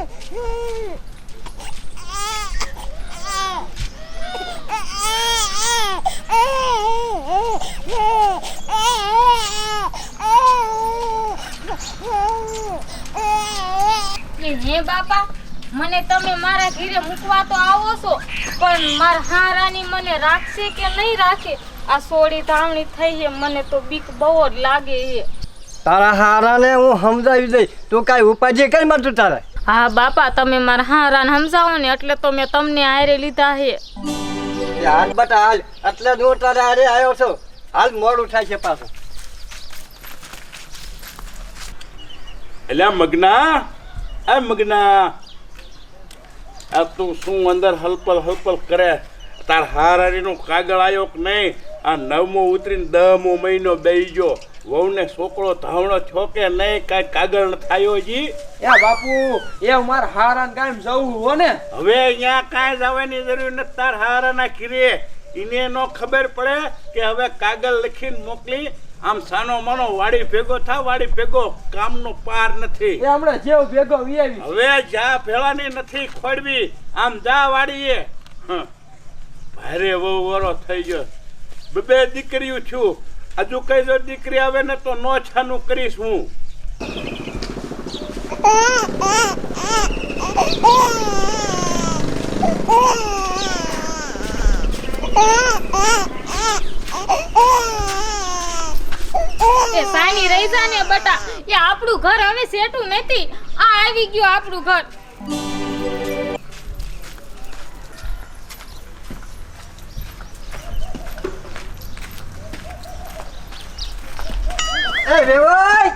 હે બાપા, મને તમે મારા ઘરે મૂકવા તો આવો છો, પણ મારા હારાની મને રાખશે કે નહીં રાખે? આ સોડી ધાવણી થઈ છે, મને તો બીક બહુ જ લાગે છે. તારા હારાને હું સમજાવી દઈ, તું કાંઈ ઉપાધિ કઈ મળતું તારે? હા બાપા, તમે મારા હારાને સમજાવો ને એટલે તો મેં તમને હારે લીધા છે. હાલ બટા હાલ, એટલે જ હું તારે હારે આવ્યો છું. હાલ મોડું થાય છે પાછું. એલા મગના, આ મગના, આ તું શું અંદર હલપલ કરે? તાર હારારીનો કાગળ આવ્યો કે નહીં? આ 9મો ઉતરીને 10મો મહિનો બેહી ગયો. વહુને છોકરો ધાવણો છો કે નહીં? કાંઈ કાગળ ન થાયો જી? એ બાપુ, એ માર હારાને કાયમ જવું હો ને. હવે અહીંયા કાંઈ જવાની જરૂર નથી. તાર હારાના ખીરે એને નો ખબર પડે કે હવે કાગળ લખીને મોકલી. આમ સાનો માનો વાડી ભેગો થા, વાડી ભેગો કામનો પાર નથી. એ હમણાં જેવ ભેગો વિયાવી. હવે જા ભેળાની નથી ખોડવી. આમ જા વાડીએ. ભારે વહુ વરો થઈ ગયો. બે દીકરીઓ છું. હજુ કઈ જો દીકરી આવે ને તો નો છાનું કરીશ હું. એ સાની રહી જા ને બટા, એ આપણું ઘર હવે સેટું નથી. આ આવી ગયું આપણું ઘર. એ વેવાય,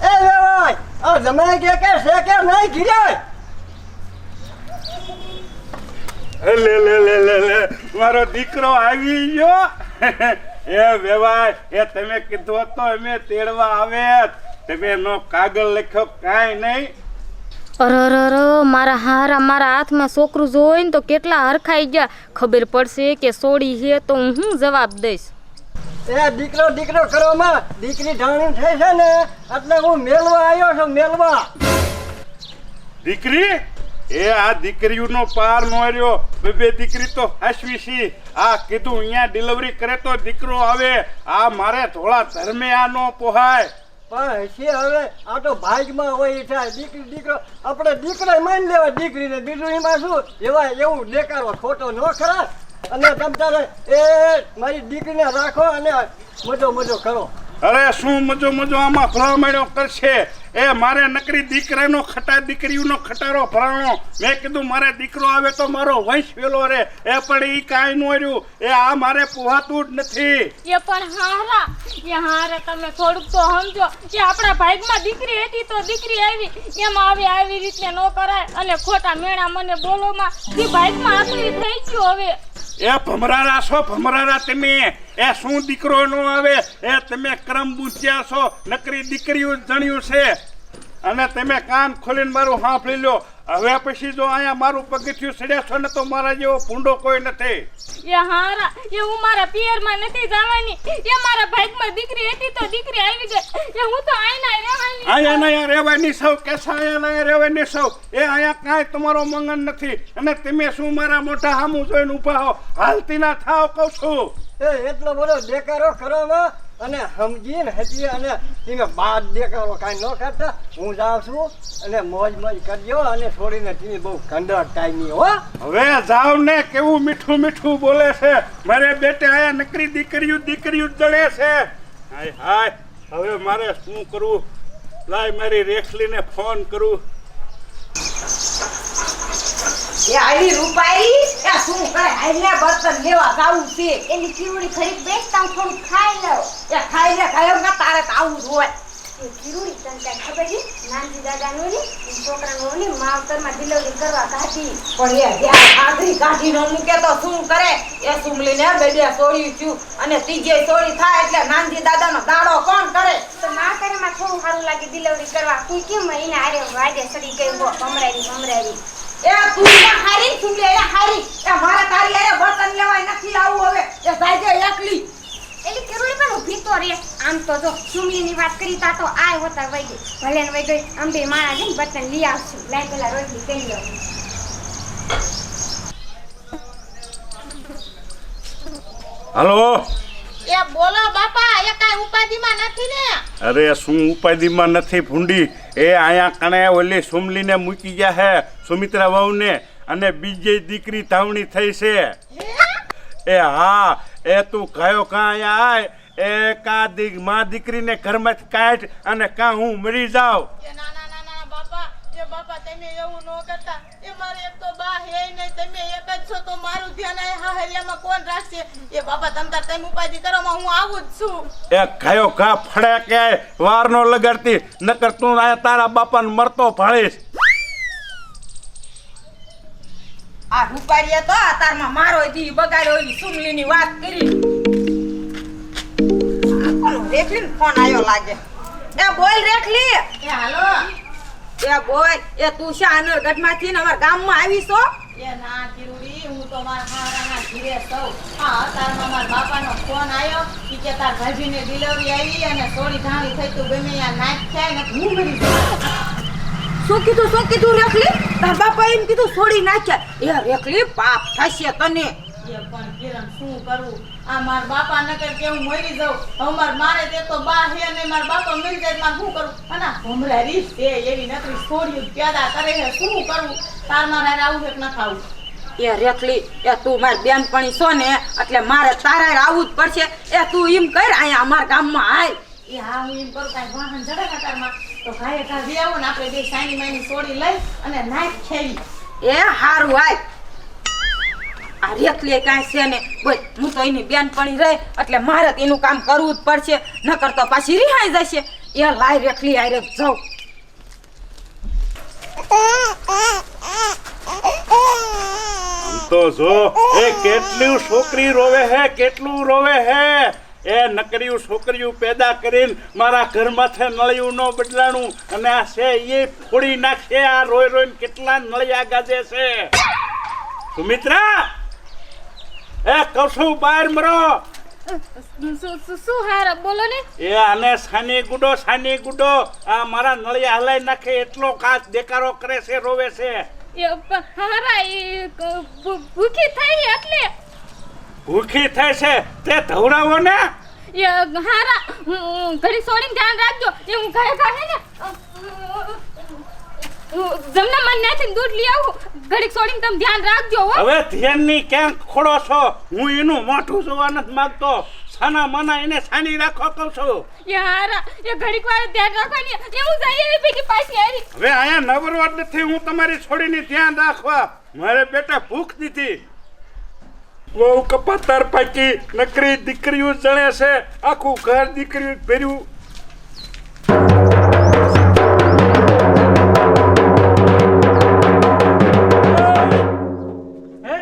એ વેવાય, આ જમાઈ કે છે કે નહીં ગીરાય? લે મારો દીકરો આવી ગયો. એ વેવાય, એ તમે કીધું તો અમે તેડવા આવે. તમે નો કાગળ લખ્યો કાંઈ નહીં. અરર, મારા હારા મારા હાથમાં છોકરું જોઈને તો કેટલા હરખાઈ ગયા. ખબર પડશે કે સોડી છે તો હું શું જવાબ દઈશ? એ દીકરો કરવામાં દીકરી ઢાણી થઈ છે ને, એટલે હું મેલવા આવ્યો છું. મેલવા દીકરી? એ આ દીકરીઓનો પાર નો રહ્યો. બે દીકરી તો હસવી છી. આ કીધું અહીંયા ડિલિવરી કરે તો દીકરો આવે. આ મારે થોડા ધર્મે આ નો પોહાય. પણ છે હવે આ તો ભાગમાં હોય થાય. દીકરો આપણે દીકરા માની લેવા દીકરીને, બીજું એમાં શું? એવા એવું દેખાડો ખોટો ન ખરા. અને તમ તારે એ મારી દીકરીને રાખો અને મજો કરો. અરે શું મજો આમાં ભલામણો કરશે? એ મારે નકરી દીકરાનો દીકરીઓનો ખટારો ભરાણો. મેં કીધું મારે દીકરો આવે તો મારો વંશ વેલો રે. એ પણ ઈ કાંઈ નો રહ્યું. એ આ મારે પોહાતું જ નથી. એ પણ હારા તમે થોડુંક તો સમજો કે આપણા ભાગમાં દીકરી હતી તો દીકરી આવી. એમાં આવી રીતે ન કરાય. અને ખોટા મેણા મને બોલોમાં કે ભાગમાં આખરી થઈ ગયો. હવે એ ભમરારા છો, ભમરારા તમે. એ શું દીકરો નો આવે? એ તમે કરમ બુંચ્યા છો. નકરી દીકરીઓ જણ્યું છે. અને તમે કાન ખોલીને મારું સાંભળી લો. હવે પછી જો અહીંયા મારું પગથિયું ચડ્યા છો ને તો મારા જેવો ભૂંડો કોઈ નથી. એ હારા, એ હું મારા પિયરમાં નથી જવાની. એ મારા ભાગમાં દીકરી હતી તો દીકરી આવી ગઈ. એ હું તો અહીંયા રહેવાની સૌ કેસા અહીંયા રહેવાની સૌ. એ અહીંયા કાંઈ તમારો મંગન નથી. અને તમે શું મારા મોઢા સામું જોઈને ઊભા હો? હાલતી ના થાવ કહું છું. એ એટલો બધો દેખાડો કરવામાં અને સમજીને હજી અને તમે બાદ દેખાડો કાંઈ ન કરતા. હું જાઉં છું અને મોજ કરજો. અને છોડીને તમે બહુ કંડર ટાઈમી હો. હવે જાવ ને. કેવું મીઠું બોલે છે. મારે બેટે આયા નકરી દીકરીઓ જડે છે. હાય હવે મારે શું કરવું? લાય મારી રેખલીને ફોન કરું. એ આલી રૂપાઈ, એ શું કરે? આઈને બર્તન લેવા જાવું છે. એની ચીવડી ખરીદ બેસતા હું થોડું ખાઈ લઉં. એ ખાઈ લે કાયમ ના તારે તો આવું જ હોય. એ ચીવડી તને કાંઈ ખબર છે? નાનજી દાદાનું ને છોકરાનું ને માવતરમાં ડિલિવરી કરવા કાઢી. પણ એ જ્યાં આંગળી કાઢી ન મૂકે તો શું કરે? એ સુમલીને બે સોડી છું અને ત્રીજે સોડી થાય એટલે નાનજી દાદાનો દાડો કોણ કરે? તો માવતરમાં થોડું સારું લાગે ડિલિવરી કરવા. તું કેમ એને આરે વાજે સડી ગઈ હો? ભમરાડી. એ તું ના હારી સુમલી, એ હારી. એ મારે તારી આરે બર્તન લેવાય નથી આવું હવે. એ સાજે એકલી. એલી કેરોળી પણ ઊભી તો રે. આમ તો જો સુમલીની વાત કરી તા તો આય હોતા વઈ ગઈ. ભલે ને વઈ ગઈ આમ બે માણા જઈને બર્તન લઈ આવશું. લાય પેલા રોટલી કરી લો. હલો. એ બોલો બાપા, એ કાંઈ ઉપાધિમાં નથી ને? અરે શું ઉપાધિમાં નથી ભૂંડી, એ અહીંયા કણે ઓલી સુમલીને મૂકી ગયા હે, સુમિત્રા વહુને, અને બીજી દીકરી ધાવણી થઈ છે. એ હા, એ તું કયો કાં અહીંયા આય, એ માં દીકરીને ઘરમાંથી કાઢ અને કાં હું મરી જાઉં. એ ના ના ના ના બાપા, એ બાપા તમે એવું ન કરતા. એ મારે એક તો બા હે નહીં, તમે એક જ છો તો મારું ધ્યાન આ હાહરિયામાં કોણ રાખશે? એ બાપા તમે ઉપાધિ કરો માં હું આવું જ છું. એ કયો ઘા ફળે કે વાર નો લગાડતી, નકર તું અહીંયા તારા બાપાને મરતો ભાળીશ. આ રૂપારીએ તો અતારમાં મારો દી બગાડ્યો, એવી સુમલીની વાત કરી. આ કોનો રેખલીનો ફોન આવ્યો લાગે. એ બોલ રેખલી. એ હાલો. એ બોલ, એ તું શા અનરગઢમાંથી ને અમારા ગામમાં આવી છો? એ ના કિરુડી, હું તો મારા હારાના ઘીરે છું. હા, અતારમાં મારા બાપાનો ફોન આવ્યો કે તાર ભાભીને ડિલિવરી આવી અને સોળી ધાણી થઈ, તું ગમે ત્યાં નાખ થાય ને હું મરી જાઉં. શું કીધું રેખલી? તાર બાપા એમ કીધું છોડી નાખ્યા. એ રેખલી પાપ થશે તને. એ પણ કિરણ શું કરું? આ માર બાપા નકર કે હું મરી જાઉં. હવે મારે તે તો બા હે ને માર બાપા મરી જાય, મારે શું કરું? અને ભમરા રીસ છે એવી નકરી છોડીઓ પેદા કરે છે, શું કરું? તાર મારે આવું છે કે ન ખાવું? એ રેખલી, એ તું મારી બેનપણી છો ને, એટલે મારે તારે આવવું જ પડશે. એ તું એમ કર, અહીંયા અમારા ગામમાં આય. એ હા, હું એમ કરું, કાંઈ વાહન જડે ને તારમાં તો ઘાયે ઘા બી આવો ને આપણે બે સાની માની છોડી લઈ અને નાખ ખેવી. એ હારું આય. આ રેખલી કાંઈ છે ને, બોલ, હું તો એની બેનપણી રહે એટલે મારે એનું કામ કરવું જ પડશે, નકર તો પાછી રિહાઈ જશે. એ લાય રેખલી આય જાઉં. તો જો એ કેટલી છોકરી રોવે હે, કેટલું રોવે હે. એ નકરીયું છોકરીયું પેદા કરીને મારા ઘરમાંથી નળિયું ન બદલાણું, અને આ છે એ ફોડી નાખશે. આ રોઈ રોઈને કેટલા નળિયા ગાજે છે. સુમિત્રા, એ કશું બહાર મરો. શું હારા બોલો ને? એ આને સાની ગુડો આ મારા નળિયા હલાઈ નાખે એટલો કાચ દેકારો કરે છે, રોવે છે. હારા એ ભૂખી થઈ એટલે ભૂખી થાય છે તે ધવરાવો ને. એ હારા ઘડી છોડીને ધ્યાન રાખજો. એ હું ઘરે ઘરે ને જમના મન નાખીને દૂધ લઈ આવું. ઘડી છોડીને તમે ધ્યાન રાખજો હો. હવે ધ્યાનની ક્યાં ખોડો છો? હું એનું મોઢું જોવા નથી માંગતો. સાના માના એને સાની રાખો કહું છું. એ હારા એ ઘડીક વાર ધ્યાન રાખવાની. એ હું જઈ આવી ભેગી પાછી આવી. હવે અહીંયા નવરવા નથી હું તમારી છોડીની ધ્યાન રાખવા. મારે બેટા ભૂખ દીધી. બહુ કપાતાર પાકી નકરી દીકરીઓ જણે છે, આખું ઘર દીકરીઓ ભર્યું.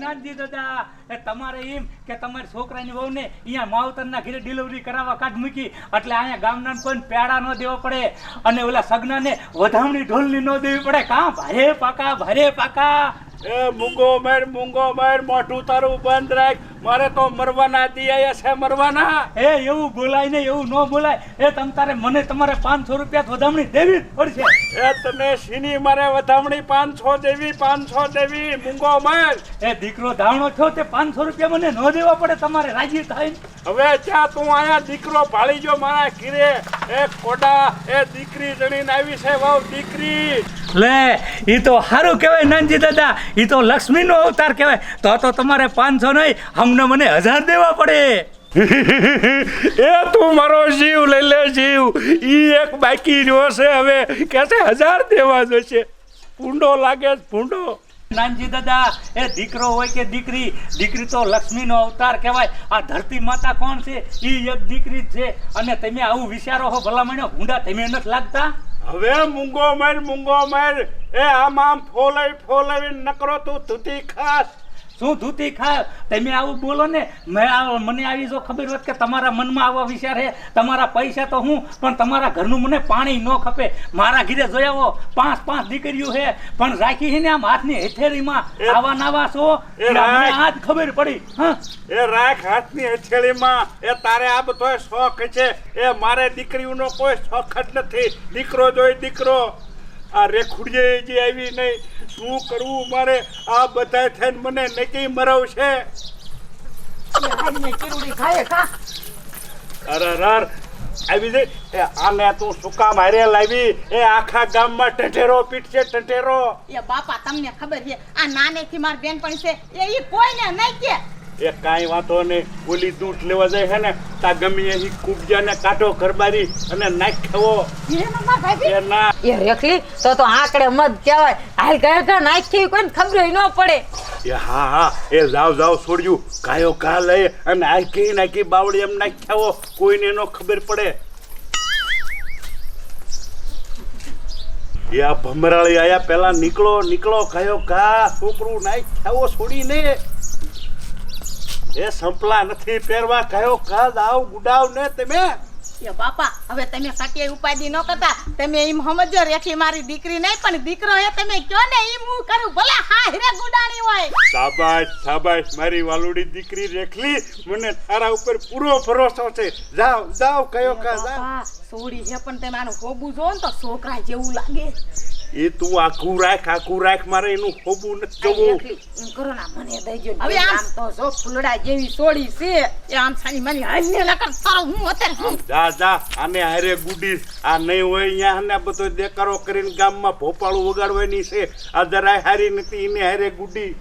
નાનજી દાદા, તમારે એમ કે તમારી છોકરાની વહુને અહીંયા માવતરના ઘરે ડિલિવરી કરાવવા કાઢ મૂકી, એટલે અહીંયા ગામના કોઈ પેડા ન દેવો પડે અને ઓલા સગનાને વધામણી ઢોલની ન દેવી પડે. કાં ભારે પાકા. એ મૂંગો માર મોઢું તારું બંધ રાખ. મારે તો મરવાના દિયા છે, મરવાના. એવું બોલાય ને, એવું ન બોલાય. તમ તારે મને તમારે 500 રૂપિયા વધામણી દેવી જ પડશે. તને સીની મારે વધામણી 500 દેવી મૂંગો માર. દીકરો ધાવણો થયો તે 500 રૂપિયા મને ન દેવા પડે, તમારે રાજી થાય. હવે જ્યાં તું આયા દીકરો ભાળી ગયો મારા ઘીરે. એ કોડા એ દીકરી જણીને આવી છે, વહુ દીકરી. લે, ઈ તો સારું કહેવાય નાનજી દાદા, ઈ તો લક્ષ્મીનો અવતાર કહેવાય. તો તમારે 500 નહીં, અમને મને 1000 દેવા પડે. એ તું મારો જીવ લઈ લે, જીવ. ઈ એક બાકી રહ્યો છે, હવે કે છે 1000 દેવા જશે. ભૂંડો લાગે, ભૂંડો. નાનજી દાદા, એ દીકરો હોય કે દીકરી, દીકરી તો લક્ષ્મીનો અવતાર કહેવાય. આ ધરતી માતા કોણ છે? ઈ એક દીકરી જ છે. અને તમે આવું વિચારો હો ભલામણો, ભૂંડા તમે નથી લાગતા. હવે મૂંગો માર. એ આમ ફોલાવી નકરો તું ધૂતી ખાસ. શું ધૂતી ખાય? તમે આવું બોલો ને, મને આવી જો ખબર હોત કે તમારા મનમાં આવો વિચાર છે, તમારા પૈસા તો હું, પણ તમારા ઘરનું મને પાણી ન ખપે. મારા ઘરે જોયા હો 5 દીકરીઓ છે, પણ રાખી છે ને આમ હાથની હથેળીમાં આવા નાવા છો. મને આજ ખબર પડી. હા, એ રાખ હાથની હથેળીમાં. એ તારે આ બધો શોખ છે, એ મારે દીકરીઓનો કોઈ શોખ જ નથી. દીકરો જોઈ દીકરો. આ રેખુડીએ જે આવી નહીં, શું કરવું મારે? આ બધા થઈને મને નકી મરવ છે. અરે આવી જઈ. એ આને તું શું કામ હારે લાવી? એ આખા ગામમાં ટટેરો પીટશે, ટટેરો. એ બાપા તમને ખબર છે આ નાનેથી મારી બેનપણી છે એ ઈ કોઈને નહીં કે. એ કાંઈ વાંધો નહીં. ઓલી દૂધ લેવા જાય છે ને, તા ગમે એની કુબજાને કાઢો ઘરબારી અને નાખ્યો. એ ના, એ રેખલી તો આંકડે મત કહેવાય. હાલ ગયા નાખી કોઈને ખબર ન પડે. એ હા, એ જાવ છોડ્યું. કાયો કા લઈ અને નાખી બાવળી એમ નાખ્યાવો, કોઈને નો ખબર પડે. એ આ ભમરાળી આયા, પેલા નીકળો કાયો કા. છોકરું નાખ્યાવો છોડીને. એ સંપલા નથી પહેરવા. કાયો કા દાવ ગુડાવ ને તમે. એ બાપા હવે તમે સટિયા ઉપાધિ ન કરતા. તમે એમ સમજો રેખલી મારી દીકરી નહીં પણ દીકરો હે. તમે કયો ને એમ હું કરું, ભલે હા હીરે ગુડાણી હોય. શાબાશ મારી વાલુડી દીકરી રેખલી. મને તારા ઉપર પૂરો ભરોસો છે. જાવ કયો કા જાવ. સોડી છે પણ તમે આનું હોબું જોવો ને તો છોકરા જેવું લાગે. એ તું આખું રાખ. મારે એનું હોબું નથી જોવું. એમ કરો ના મને દઈ જો. હવે આમ તો જો ફૂલડા જેવી સોડી છે. એ આમ સાની મારી હાલને લકર તારો હું અત્યારે જા આને હારે ગુડી. આ નહીં હોય અહીંયા આને બધો દેકારો કરીને ગામમાં ભોપાળું વગાડવાની છે. આ જરાય હારી નથી, એને હારે ગુડી.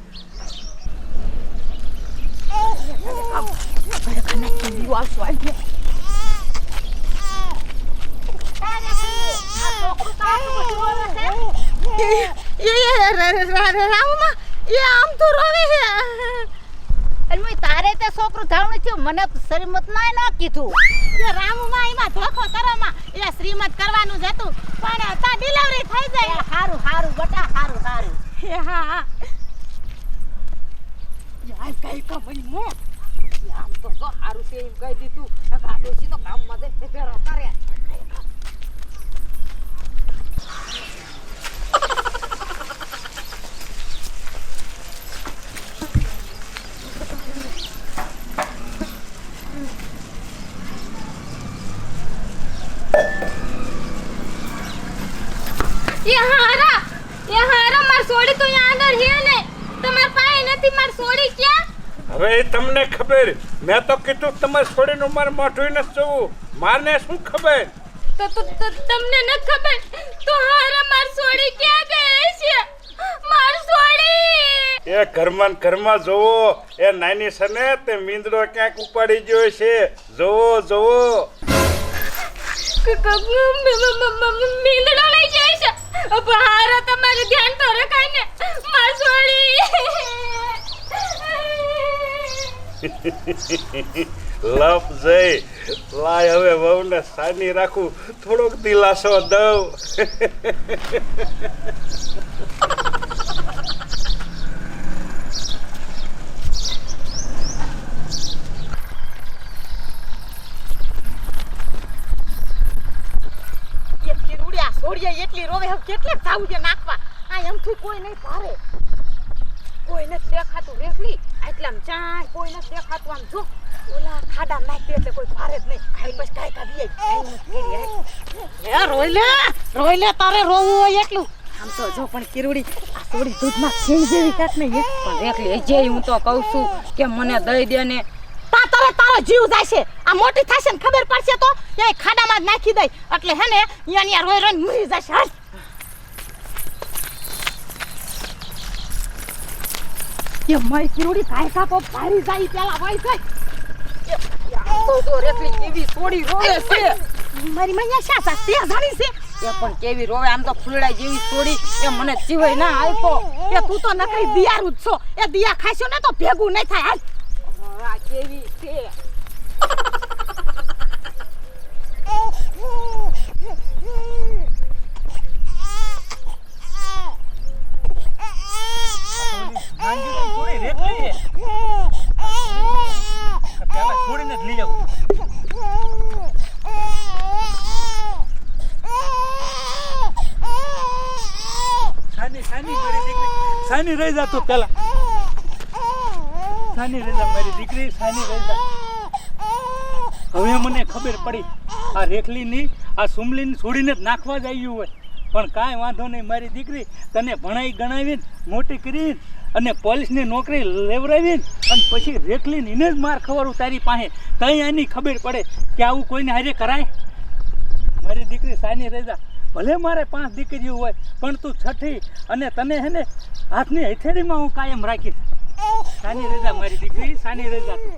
તારે તે છોકરું ધાવણું થયું, મને શ્રીમત ના કીધું. રામુમાં એમાં ધોખો કરવામાં એ શ્રીમત કરવાનું જ હતું, પણ તા ડિલિવરી થઈ જાય. હારું બટા, હારું. હા યાર કઈ કબડી મો. આમ તો જો હારું છે એમ કહી દીધું. ગાડોશી તો ગામમાં જઈને ફેરો કરે. એ હારા માર સોડી તો અહીંયા આગળ છે ને. તમાર પાસે નથી માર સોડી ક્યાં? હવે તમને ખબર. મેં તો કીધું તમારે છોડીનું મારે મોઢું નથી જોવું. મારને શું ખબર? તો તમને ન ખબર તો હારા માર સોડી ક્યાં ગઈ છે? માર સોડી એ ઘરમાં જોવો. એ નાની છે ને તે મીંદડો ક્યાંક ઉપાડી ગયો છે. જોવો. મીંદડો લઈ જાય છે. હારા તમારે ધ્યાન તો રખાય ને. માર સોડી લપ જઈ લાય. હવે વહુને સાની રાખું, થોડોક દિલાસો દઉં. એટલી રોવે હવે કેટલે જાવું છે નાખવા. આ એમથી કોઈ નહીં ભારે. કોઈ નથી દેખાતું રેખલી. આટલામ ચાય કોઈ નથી દેખાતું. આમ જો ઓલા ખાડા નાખી એટલે કોઈ ભારે જ નહીં. હાઈ બસ કાઈ રોઈ લે તારે રોવું હોય એટલું. આમ તો જો પણ કિરુડી આ થોડી દૂધમાં છીણ જેવી કાક નહીં પણ રેખલી જે હું તો કહું છું કે મને દઈ દે ને. તારો જીવ જાય છે. આ મોટી થશે ને ખબર પડશે તો એ ખાડામાં જ નાખી દઈ એટલે હે ને અહીંયા રોઈ મરી જશે. હાલ એ મય કિરુડી કાઈ કાપો ભારી જાય પેલા ભાઈ જાય. તો જો રેખલી કેવી થોડી રોવે છે. મારી મૈયા શા તે જાણી છે એ પણ કેવી રોવે. આમ તો ફૂલડા જેવી થોડી એ મને જીવાય ના આપ્યો. એ તું તો નકરી દિયારું જ છો. એ દિયા ખાશો ને તો ભેગું નહીં થાય. હાલ આ કેવી છે. સાની મારી દીકરી સાની રહી જા તું પેલા સાની રહી જા મારી દીકરી સાની રહી જા હવે મને ખબર પડી આ રેખલીની આ સુમલીની છોડીને જ નાખવા જ આવ્યું હોય પણ કાંઈ વાંધો નહીં મારી દીકરી તને ભણાઈ ગણાવીને મોટી કરીને અને પોલીસની નોકરી લેવડાવીને અને પછી રેખલીને એને જ માર ખવડાવું તારી પાસે તઈ આની ખબર પડે કે આવું કોઈને હારે કરાય મારી દીકરી સાની રહી જા ભલે મારે 5 દીકરીઓ હોય પણ તું છઠ્ઠી અને તને હે ને હાથની હથેળીમાં હું કાયમ રાખીશ સાની રહી જા મારી દીકરી સાની રહી જા તું